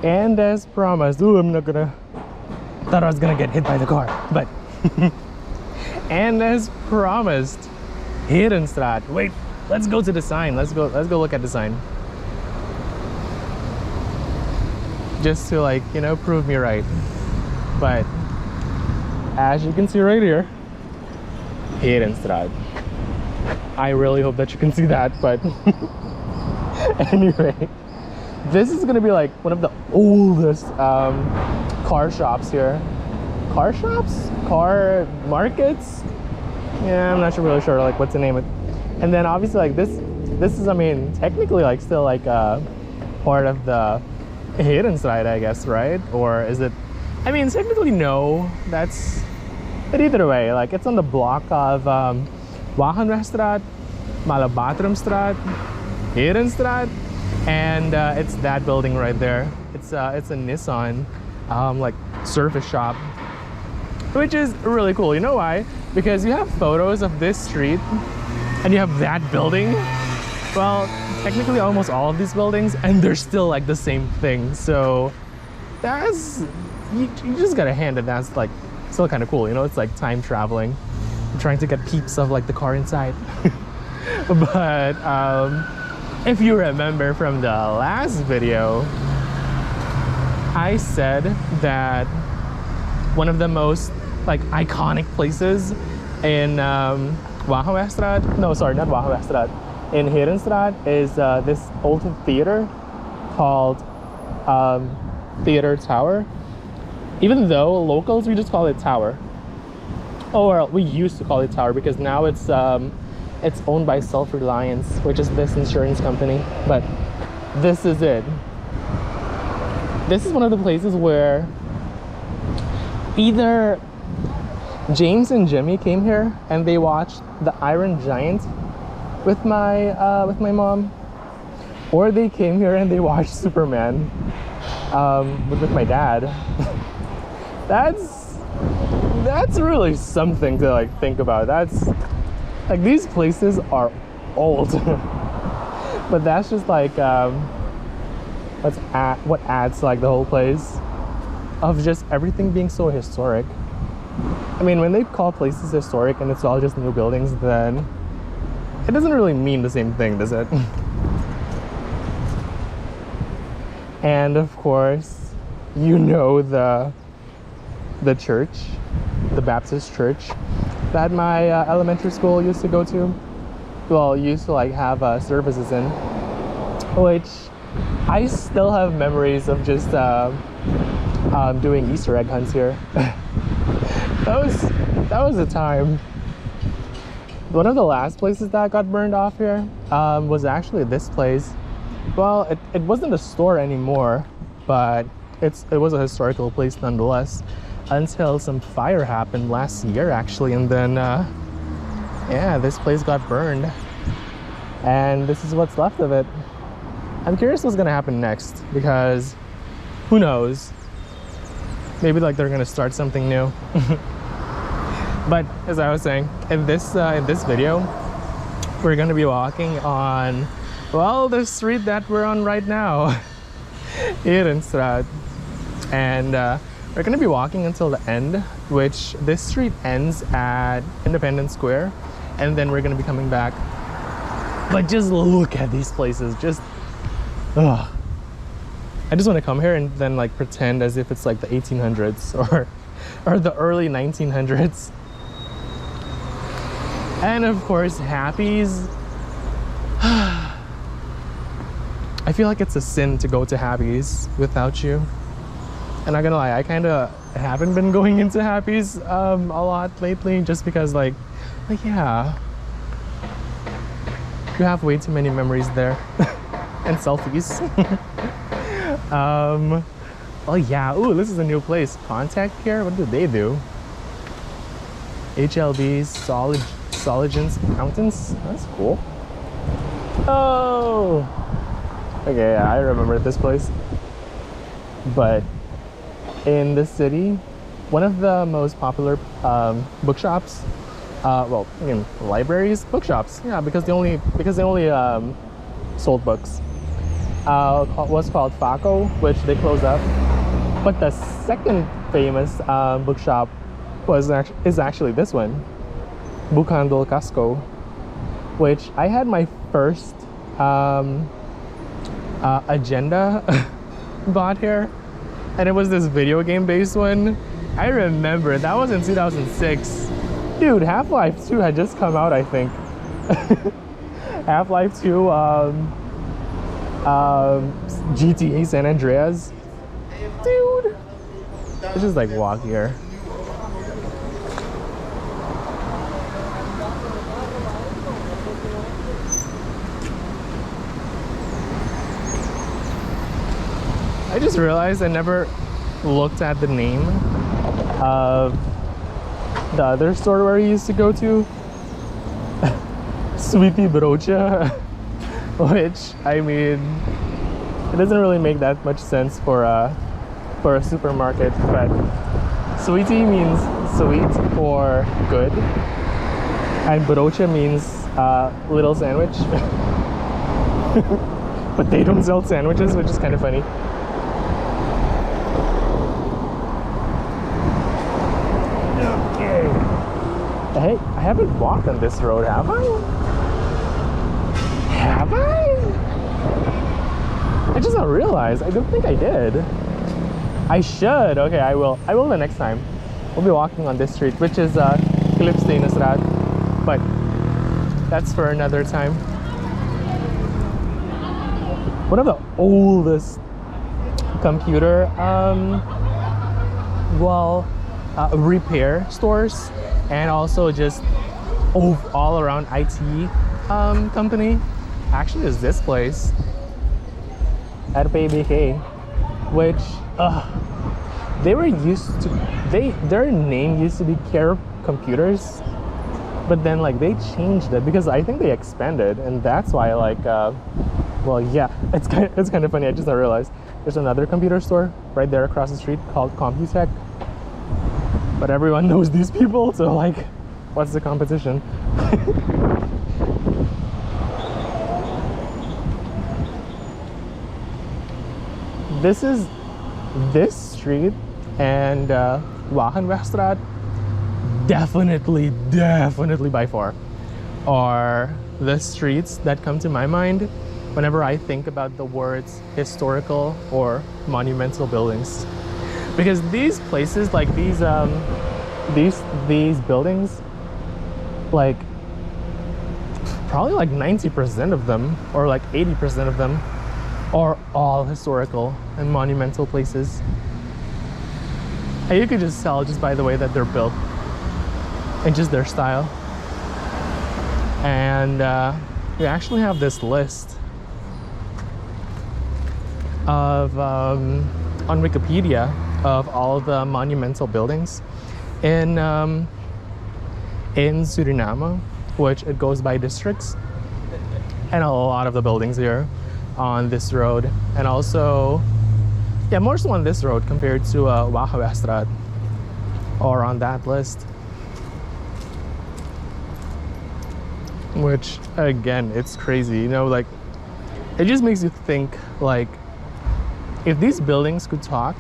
And as promised, ooh, I'm not gonna, thought I was gonna get hit by the car, but and as promised, Heerenstraat. Wait, let's go to the sign. Let's go look at the sign. Just to, like, you know, prove me right. But as you can see right here, Heerenstraat. I really hope that you can see that, but anyway, this is gonna be like one of the oldest car shops here. Car shops? Car markets? Yeah, I'm not really sure like what's the name of it. And then obviously like this is, I mean, technically like still like part of the Heerenstraat, I guess, right? Or is it, I mean, technically no, but either way, like it's on the block of Wagenwegstraat, Malabatrumstraat, Heerenstraat, and it's that building right there. It's a Nissan like service shop, which is really cool. You know why? Because you have photos of this street and you have that building. Well, technically almost all of these buildings, and they're still like the same thing. So that's, you just gotta hand it, that's like still kind of cool, you know? It's like time traveling. I'm trying to get peeps of like the car inside. But if you remember from the last video, I said that one of the most like iconic places in Wagenwegstraat, no, sorry, not Wagenwegstraat, in Heerenstraat is this old theater called Theater Tower. Even though locals, we just call it Tower. Or we used to call it Tower, because now it's owned by Self-Reliance, which is this insurance company. But this is it. This is one of the places where either James and Jimmy came here and they watched The Iron Giant with my mom, or they came here and they watched Superman with my dad. That's really something to like think about. That's like, these places are old. But that's just like what adds to like the whole place of just everything being so historic. I mean, when they call places historic and it's all just new buildings, then it doesn't really mean the same thing, does it? And of course, you know, the church, the Baptist church that my elementary school used to go to. Well, used to like have services in, which I still have memories of just doing Easter egg hunts here. that was a time. One of the last places that got burned off here was actually this place. Well, it wasn't a store anymore, but it was a historical place nonetheless, until some fire happened last year actually, and then yeah, this place got burned, and this is what's left of it. I'm curious what's gonna happen next, because who knows, maybe like they're gonna start something new. But as I was saying, in this video, we're gonna be walking on, well, the street that we're on right now, Heerenstraat, and we're gonna be walking until the end, which this street ends at Independence Square, and then we're gonna be coming back. But just look at these places, just, ugh. I just want to come here and then like pretend as if it's like the 1800s or the early 1900s. And of course, Happy's. I feel like it's a sin to go to Happy's without you. And I'm not gonna lie, I kind of haven't been going into Happy's a lot lately, just because like yeah, you have way too many memories there. And selfies. Oh yeah, ooh, this is a new place. Contact Care, what do they do? HLB's Soligens Accountants, that's cool. Oh, okay, yeah, I remember this place. But in this city, one of the most popular bookshops, well, I mean, libraries, bookshops, yeah, because they only sold books, was called Faco, which they closed up. But the second famous bookshop is actually this one, Bukandol Casco, which I had my first agenda bought here, and it was this video game based one. I remember that was in 2006. Dude, Half-Life 2 had just come out, I think. Half-Life 2, GTA San Andreas. Dude, let's just like walk here. I just realized I never looked at the name of the other store where we used to go to. Sweetie Brocha. Which, I mean, it doesn't really make that much sense for a supermarket, but Sweetie means sweet or good, and Brocha means little sandwich. But they don't sell sandwiches, which is kind of funny. Hey, I haven't walked on this road, have I? Have I? I just don't realize. I don't think I did. I should. Okay, I will. I will the next time. We'll be walking on this street, which is Heerenstraat, but that's for another time. One of the oldest computer repair stores, and also just all around IT company actually is this place at PBK, which their name used to be Care Computers, but then like they changed it because I think they expanded, and that's why like well, yeah, it's kind of funny. I just realized there's another computer store right there across the street called Computech, but everyone knows these people, so like, what's the competition? This street and Heerenstraat definitely by far are the streets that come to my mind whenever I think about the words historical or monumental buildings, because these places, like these buildings, like probably like 90% of them or like 80% of them are all historical and monumental places. And you could just tell just by the way that they're built and just their style. And we actually have this list of on Wikipedia of all the monumental buildings in Suriname, which it goes by districts, and a lot of the buildings here on this road, and also more so on this road compared to Heerenstraat or on that list, which again, it's crazy, you know, like it just makes you think, like, if these buildings could talk,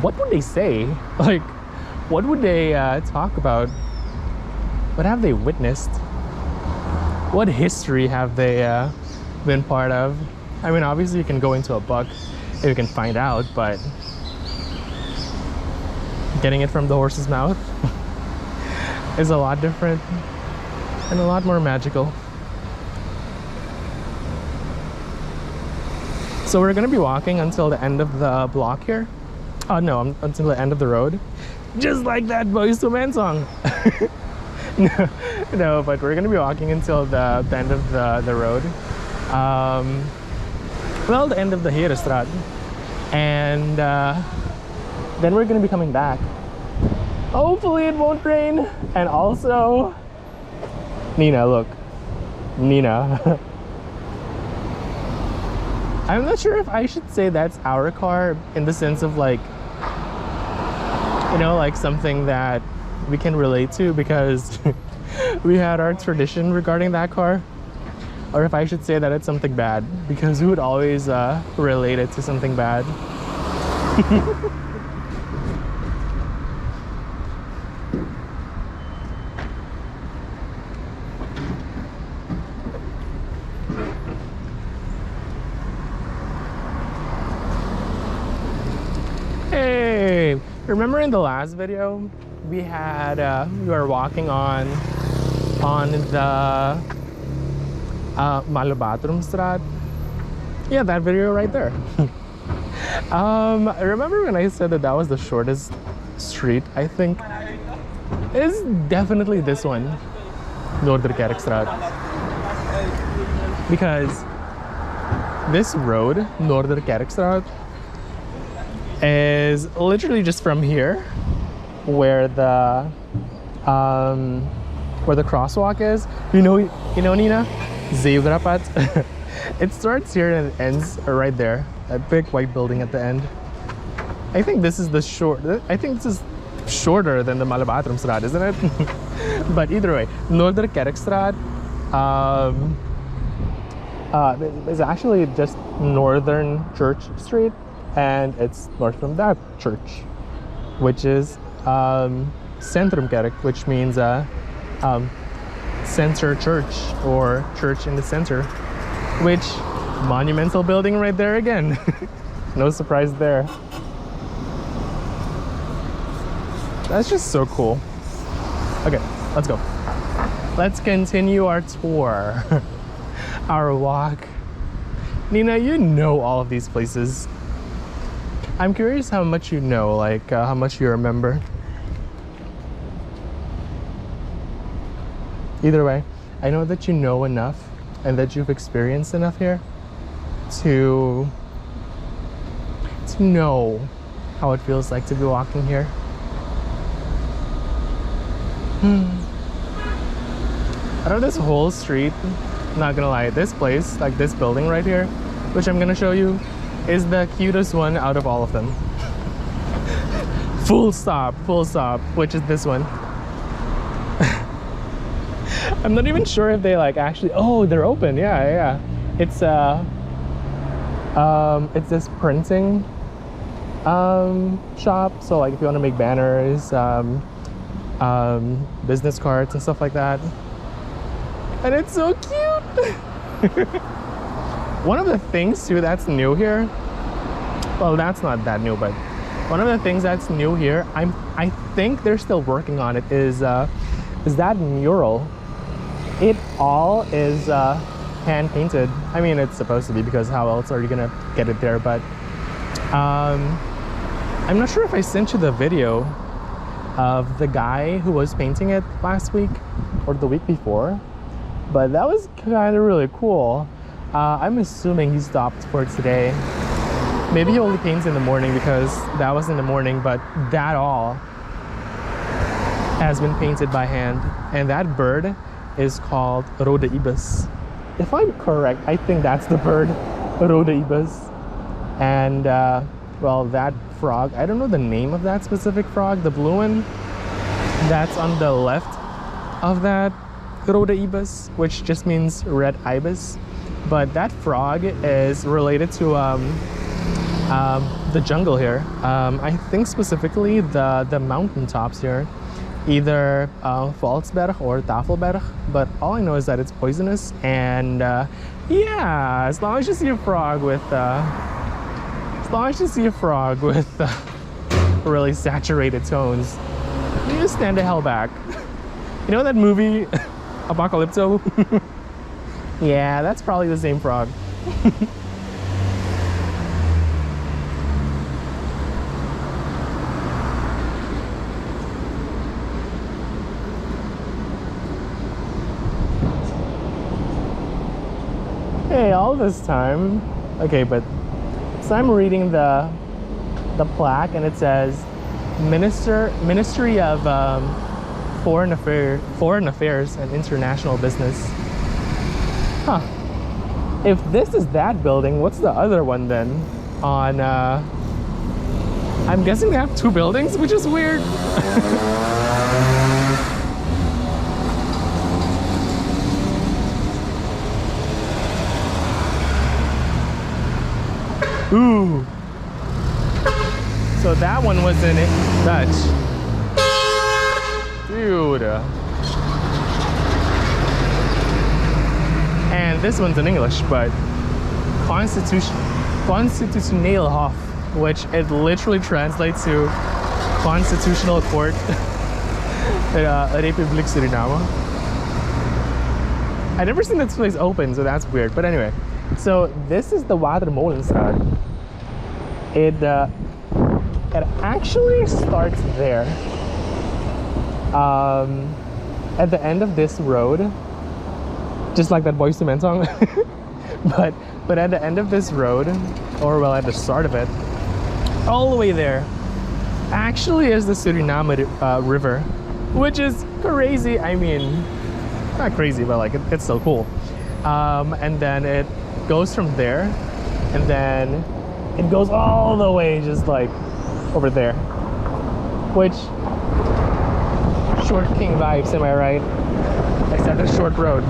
what would they say? Like, what would they talk about? What have they witnessed? What history have they been part of? I mean, obviously you can go into a book and you can find out, but getting it from the horse's mouth is a lot different and a lot more magical. So we're gonna be walking until the end of the block here. Oh no, until the end of the road. Just like that Boyz II Men song. No, but we're gonna be walking until the end of the road. Well, the end of the Heerenstraat. And then we're gonna be coming back. Hopefully it won't rain. And also, Nena, look. Nena. I'm not sure if I should say that's our car in the sense of like, you know, like something that we can relate to, because we had our tradition regarding that car. or if I should say that it's something bad, because we would always relate it to something bad. Hey, remember in the last video we had we were walking on the Heerenstraat? Yeah, that video right there. Remember when I said that that was the shortest street? I think it's definitely this one, Heerenstraat, because this road, Heerenstraat, is literally just from here, where the crosswalk is. You know, Nena, zebra pad. It starts here and it ends right there. That big white building at the end. I think this is the I think this is shorter than the Heerenstraat, isn't it? But either way, Heerenstraat is actually just Northern Church Street, and it's north from that church, which is Centrumkerk, which means center church, or church in the center, which monumental building right there again. No surprise there. That's just so cool. Okay, let's go. Let's continue our tour. Our walk. Nena, you know all of these places. I'm curious how much you know, like how much you remember. Either way, I know that you know enough and that you've experienced enough here to know how it feels like to be walking here. I know this whole street, not gonna lie, this place, like this building right here, which I'm gonna show you, is the cutest one out of all of them. Full stop, which is this one. I'm not even sure if they like actually, oh, they're open, yeah. It's this printing shop, so like if you want to make banners, business cards and stuff like that. And it's so cute. One of the things too that's new here, well, that's not that new, but one of the things that's new here, I think they're still working on it, is that mural. It all is hand painted. I mean, it's supposed to be, because how else are you gonna get it there? But I'm not sure if I sent you the video of the guy who was painting it last week or the week before, but that was kind of really cool. I'm assuming he stopped for today. Maybe he only paints in the morning, because that was in the morning, but that all has been painted by hand. And that bird is called Rode Ibis. If I'm correct, I think that's the bird, Rode Ibis. And well, that frog, I don't know the name of that specific frog, the blue one that's on the left of that Rode Ibis, which just means red ibis. But that frog is related to the jungle here. I think specifically the mountaintops here, either Valsberg or Tafelberg, but all I know is that it's poisonous. And yeah, as long as you see a frog with really saturated tones, you just stand the hell back. You know that movie Apocalypto? Yeah, that's probably the same frog. Hey, all this time, okay, but so I'm reading the plaque, and it says Ministry of Foreign Affairs and International Business. Huh. If this is that building, what's the other one then? On I'm guessing they have two buildings, which is weird. Ooh. So that one was in Dutch. Dude. And this one's in English, but Constitutioneel Hof, which it literally translates to Constitutional Court, Republiek Suriname. I've never seen this place open, so that's weird. But anyway, so this is the Watermolenstraat. It actually starts there. At the end of this road, just like that Boyz II Men song. but at the end of this road, or well, at the start of it, all the way there, actually is the Suriname River, which is crazy. I mean, not crazy, but like it's so cool. And then it goes from there, and then it goes all the way just like over there, which short king vibes, am I right? Except a short road.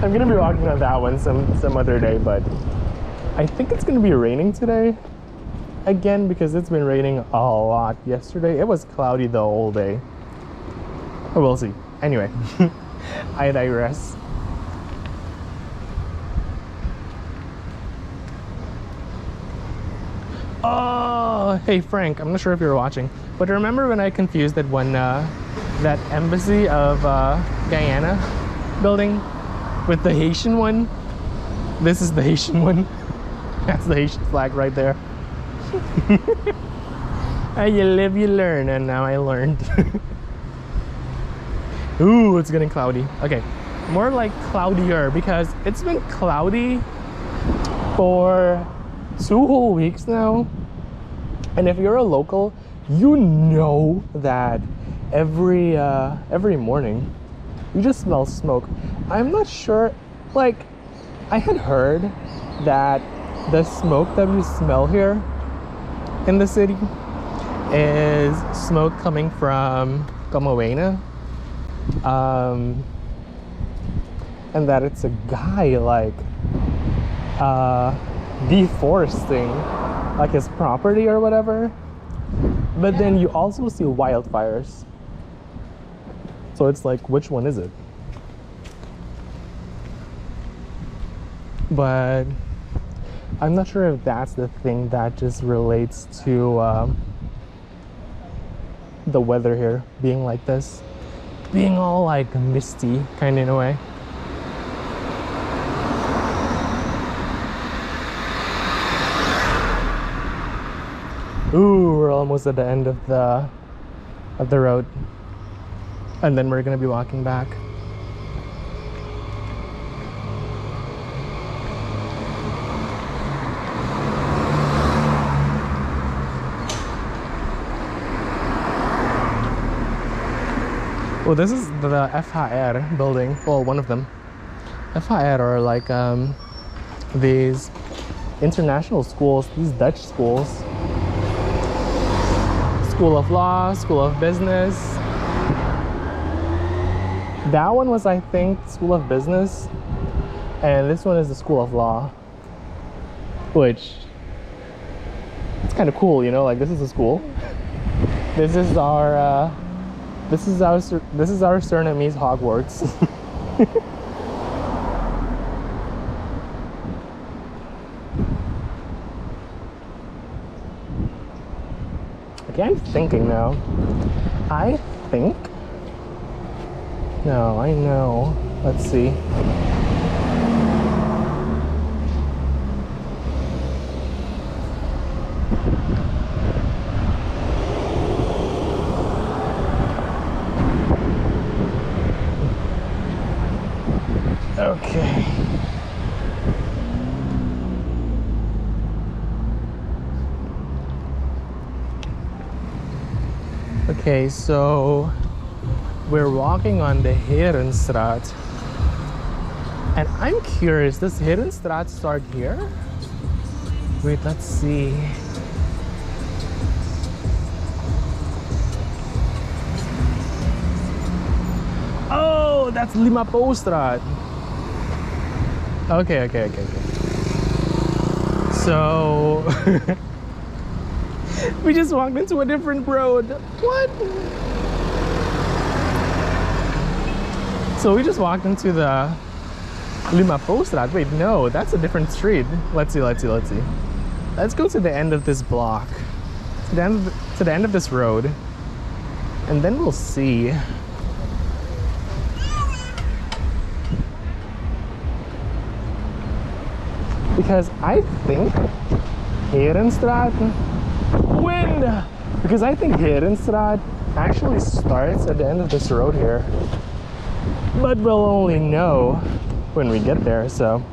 I'm gonna be walking on that one some other day, but I think it's gonna be raining today again, because it's been raining a lot. Yesterday it was cloudy the whole day. Oh, we'll see. Anyway, I digress. Oh, hey Frank, I'm not sure if you're watching, but remember when I confused that one, that embassy of Guyana building with the Haitian one? This is the Haitian one. That's the Haitian flag right there. You live, you learn, and now I learned. Ooh, it's getting cloudy. Okay, more like cloudier, because it's been cloudy for 2 whole weeks now. And if you're a local, you know that every morning you just smell smoke. I'm not sure, like, I had heard that the smoke that we smell here in the city is smoke coming from Kamawena, and that it's a guy like deforesting like his property or whatever. But then you also see wildfires, so it's like, which one is it? But I'm not sure if that's the thing that just relates to the weather here being like this, being all like misty kind of in a way. Ooh, we're almost at the end of the road, and then we're gonna be walking back. Well, this is the FHR building. Well, one of them. FHR are like these international schools, these Dutch schools. School of Law, School of Business. That one was, I think, School of Business, and this one is the School of Law, which it's kind of cool, you know. Like, this is a school. This is our Surinamese Hogwarts. Okay, I'm thinking now. I think. No, I know. Let's see. Okay. Okay, so we're walking on the Heerenstraat, and I'm curious, does Heerenstraat start here? Wait, let's see. Oh, that's Postraat. Okay. So we just walked into a different road. What? So we just walked into the Postraat. Wait, no, that's a different street. Let's see. Let's go to the end of this block. To the end of this road. And then we'll see. Because I think Heerenstraat Because I think Heerenstraat actually starts at the end of this road here. But we'll only know when we get there, so.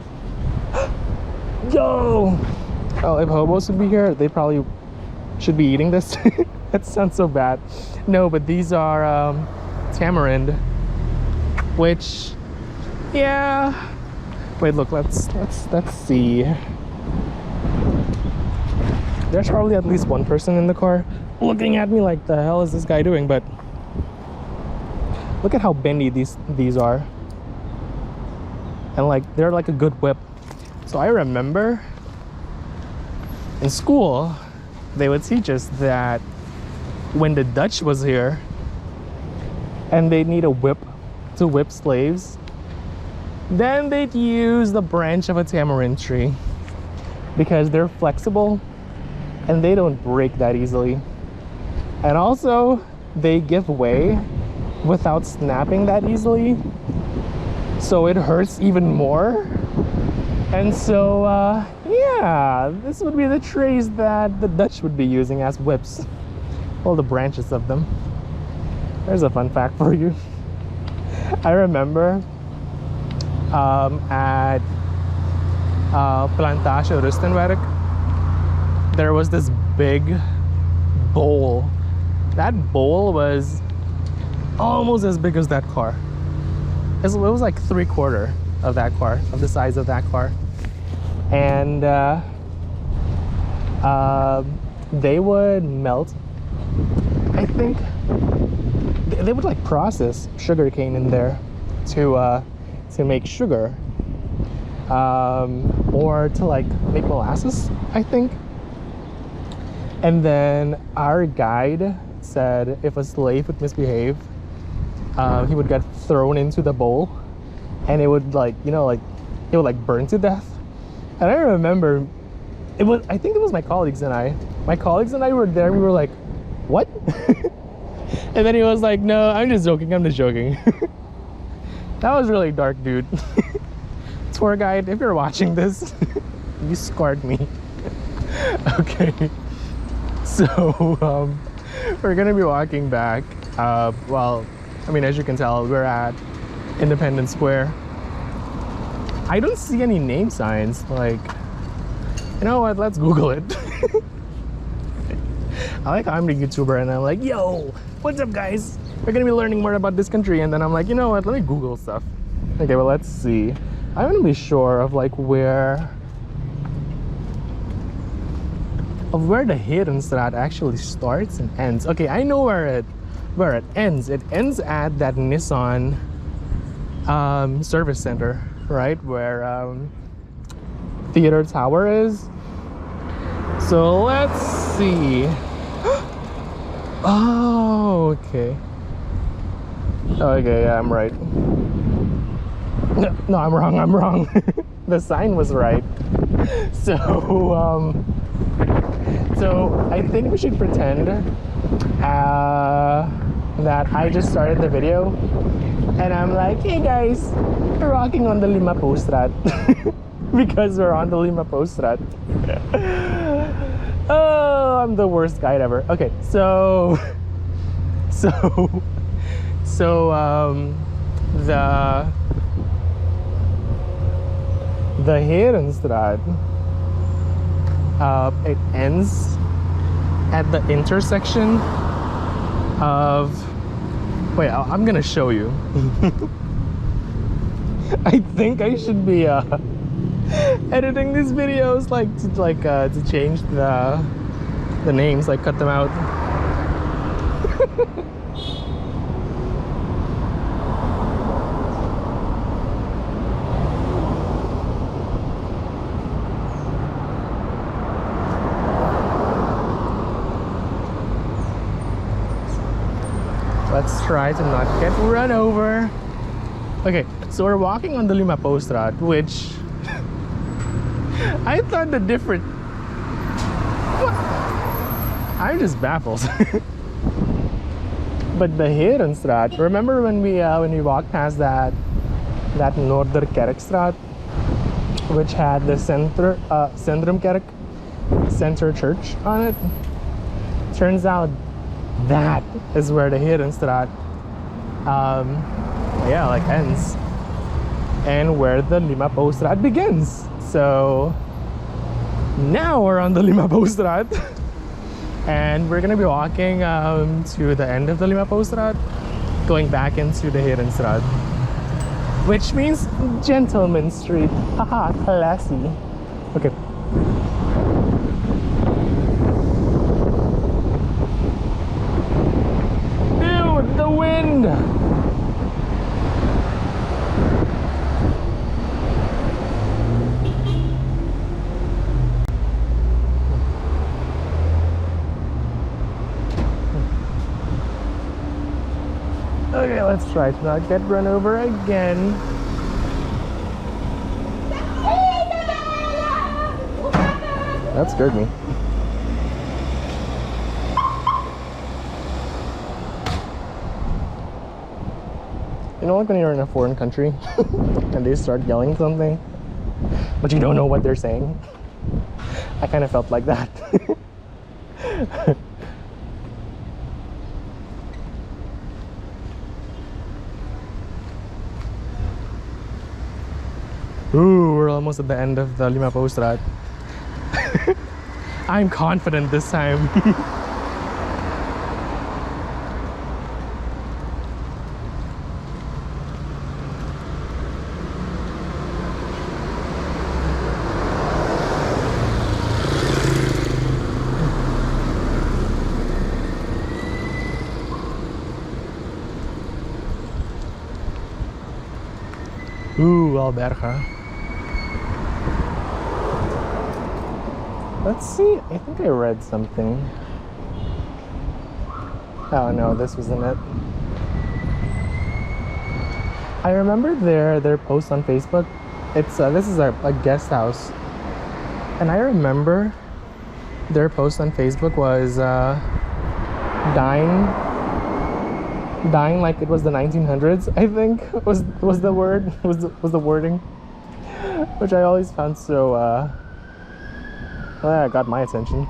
Yo! Oh, if hobos would be here, they probably should be eating this. That sounds so bad. No, but these are tamarind, which, yeah. Wait, look, let's see. There's probably at least one person in the car looking at me like, the hell is this guy doing? But look at how bendy these are. And like, they're like a good whip. So I remember in school, they would teach us that when the Dutch was here and they'd need a whip to whip slaves, then they'd use the branch of a tamarind tree because they're flexible and they don't break that easily. And also, they give way without snapping that easily, so it hurts even more. And so, yeah, this would be the trees that the Dutch would be using as whips. All the branches of them. There's a fun fact for you. I remember at Plantage Rustenwerk, there was this big bowl. That bowl was almost as big as that car. It was like 3/4 of that car, of the size of that car. And they would melt, I think they would like process sugar cane in there to make sugar, or to like make molasses, I think. And then our guide said if a slave would misbehave, he would get thrown into the bowl and it would like, you know, like it would like burn to death. And I remember I think it was my colleagues and I were there. We were like, what? And then he was like, no, I'm just joking. That was really dark, dude. Tour guide, if you're watching this, you scarred me. Okay. So we're gonna be walking back. Well, I mean, as you can tell, we're at Independence Square. I don't see any name signs. Like, you know what? Let's Google it. I'm the YouTuber and I'm like, yo, what's up, guys? We're gonna be learning more about this country. And then I'm like, you know what? Let me Google stuff. Okay, well, let's see. I want to be sure of like where the Heerenstraat actually starts and ends. Okay, I know where it ends. It ends at that Nissan service center, right, where Theater Tower is. So let's see. Oh, okay. Okay, yeah, I'm right. No, I'm wrong. The sign was right. So I think we should pretend that I just started the video and I'm like, hey guys, we're walking on the Postraat because we're on the Postraat. Oh, I'm the worst guide ever. Okay, so the Heerenstraat, it ends at the intersection of, wait, I'm gonna show you. I think I should be editing these videos to change the names, like cut them out. try to not get run over. Okay, so we're walking on the Postraat, which I thought the different. What? I'm just baffled. But the Heerenstraat. Remember when we walked past that Noorderkerkstraat, which had the Centrumkerk, Center Church on it? Turns out that is where the Heerenstraat ends, and where the Postraat begins. So now we're on the Postraat, and we're gonna be walking to the end of the Postraat, going back into the Heerenstraat, which means Gentleman Street. Haha, classy. Okay. Dude, the wind! Okay, let's try to not get run over again. That scared me. You know, like when you're in a foreign country and they start yelling something, but you don't know what they're saying? I kind of felt like that. Ooh, we're almost at the end of the Postraat. I'm confident this time. Ooh, Alberga. Let's see, I think I read something. Oh no, this wasn't it. I remember their post on Facebook. It's this is a guest house, and I remember their post on Facebook was dying like it was the 1900s. I think was the word was the wording, which I always found so. Well, that got my attention.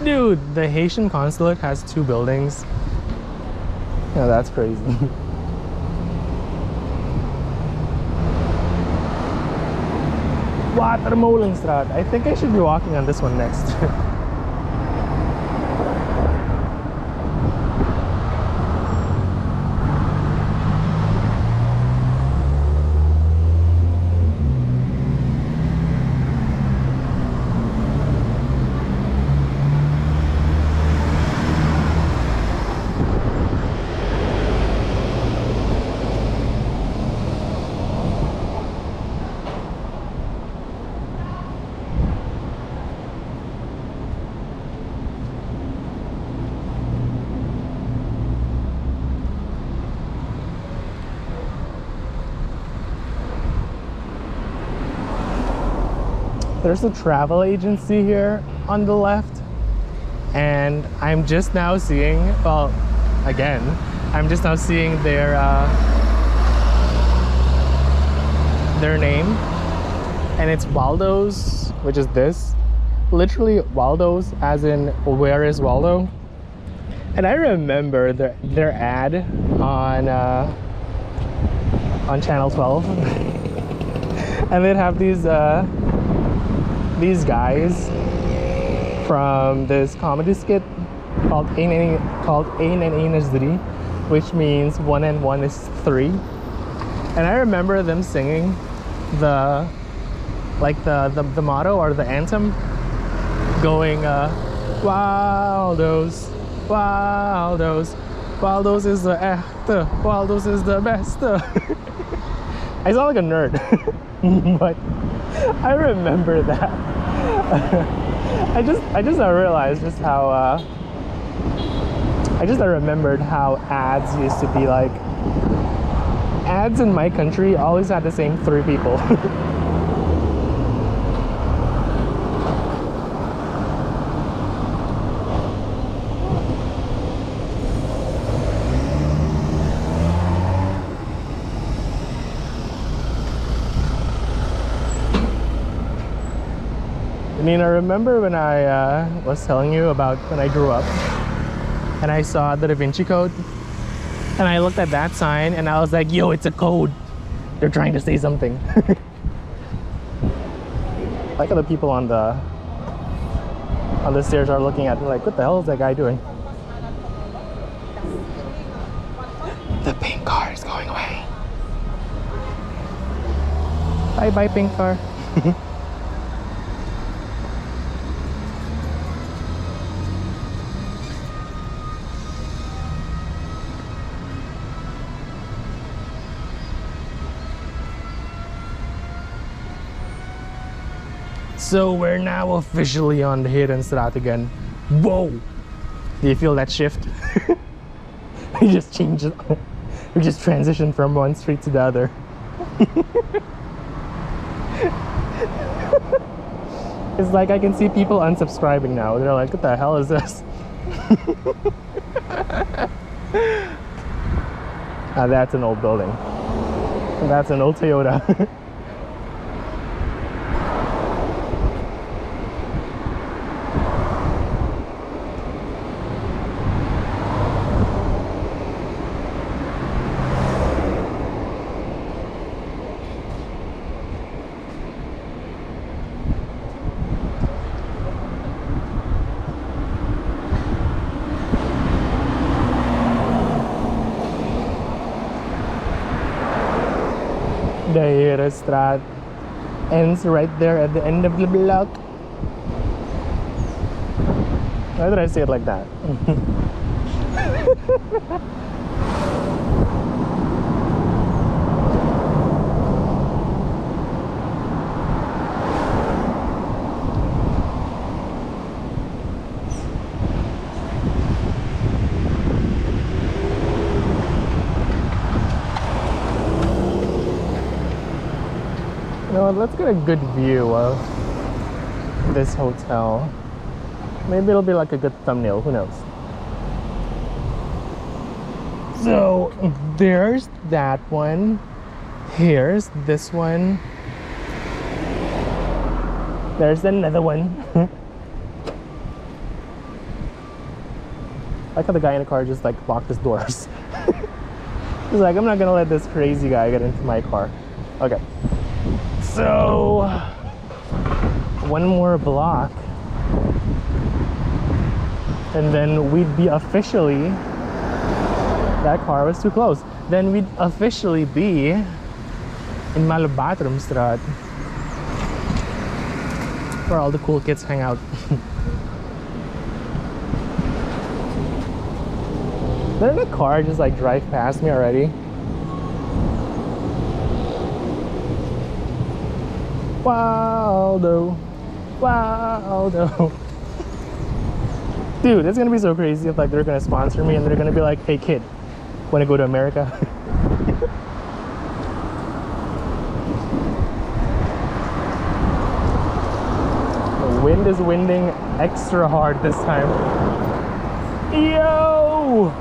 Dude, the Haitian consulate has 2 buildings. Yeah, that's crazy. Watermolenstraat. I think I should be walking on this one next. There's a travel agency here on the left, and I'm just now seeing, well, again, I'm just now seeing their name, and it's Waldo's, which is this, literally Waldo's, as in where is Waldo, And I remember their ad on Channel 12, and they'd have these guys from this comedy skit called Ein en Een is Drie, which means 1 and 1 is 3. And I remember them singing the motto or the anthem, going Waldo's, Waldo's, Waldo's is the echte, Waldo's is the beste. I sound like a nerd, but I remember that. I just realized just how I remembered how ads used to be like. Ads in my country always had the same 3 people. Nena, remember when I was telling you about when I grew up and I saw the Da Vinci Code? And I looked at that sign and I was like, yo, it's a code. They're trying to say something. Like how the people on the stairs are looking at me like, what the hell is that guy doing? The pink car is going away. Bye bye, pink car. So we're now officially on the Heerenstraat again. Whoa! Do you feel that shift? We just changed it. We just transitioned from one street to the other. It's like I can see people unsubscribing now. They're like, what the hell is this? That's an old building. That's an old Toyota. The Heerenstraat ends right there at the end of the block. Why did I say it like that? You know what, let's get a good view of this hotel. Maybe it'll be like a good thumbnail, who knows? So, there's that one. Here's this one. There's another one. I like how the guy in the car just like locked his doors. He's like, I'm not gonna let this crazy guy get into my car. Okay. So, one more block and then we'd be officially, that car was too close, then we'd officially be in Paramaribo, where all the cool kids hang out. Didn't a car just like drive past me already? Waldo, Waldo. Dude, it's gonna be so crazy if like they're gonna sponsor me and they're gonna be like, hey kid, wanna go to America? The wind is winding extra hard this time. Yo!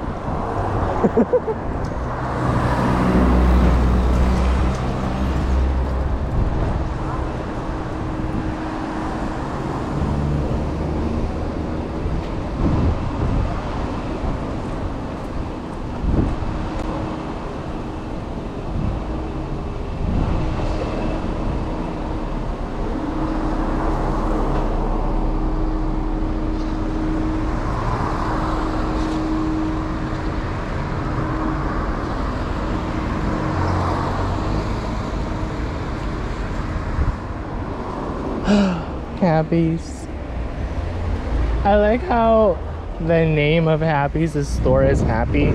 Happy's. I like how the name of Happy's store is Happy.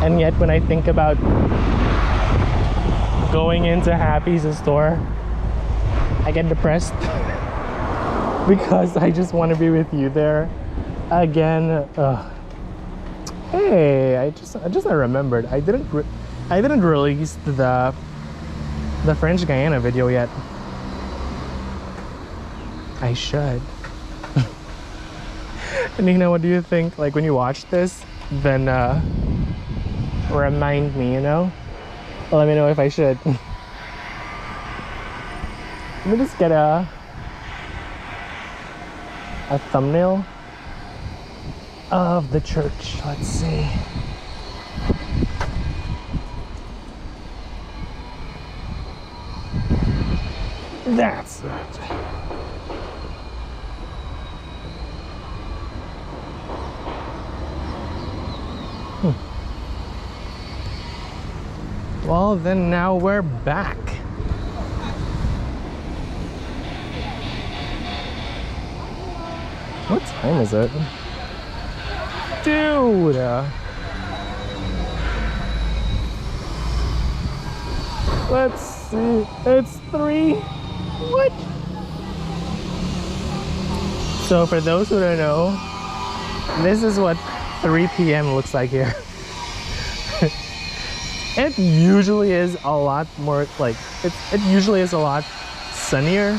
And yet when I think about going into Happy's store, I get depressed because I just want to be with you there again. Hey, I remembered I didn't release the French Guiana video yet. I should. Nena, what do you think? Like when you watch this, then remind me, you know? Let me know if I should. Let me just get a thumbnail of the church. Let's see. That's it. Well, then now we're back. What time is it? Dude! Let's see. It's 3. What? So for those who don't know, this is what 3 p.m. looks like here. It usually is a lot more like it usually is a lot sunnier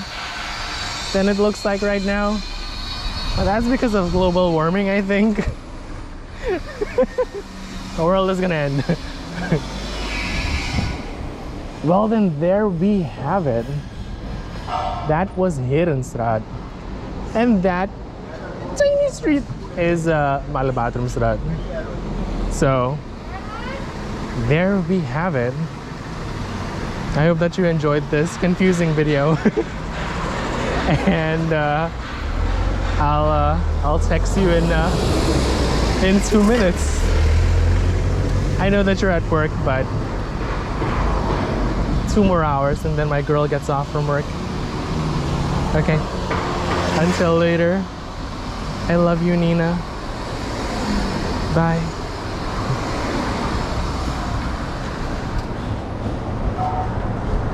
than it looks like right now. But that's because of global warming, I think. The world is gonna end. Well, then there we have it. That was Heerenstraat. And that tiny street is Malabatrumstraat. So there we have it. I hope that you enjoyed this confusing video. And I'll text you in 2 minutes. I know that you're at work, but 2 more hours and then my girl gets off from work. Okay. Until later. I love you, Nena. Bye.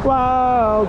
Wow.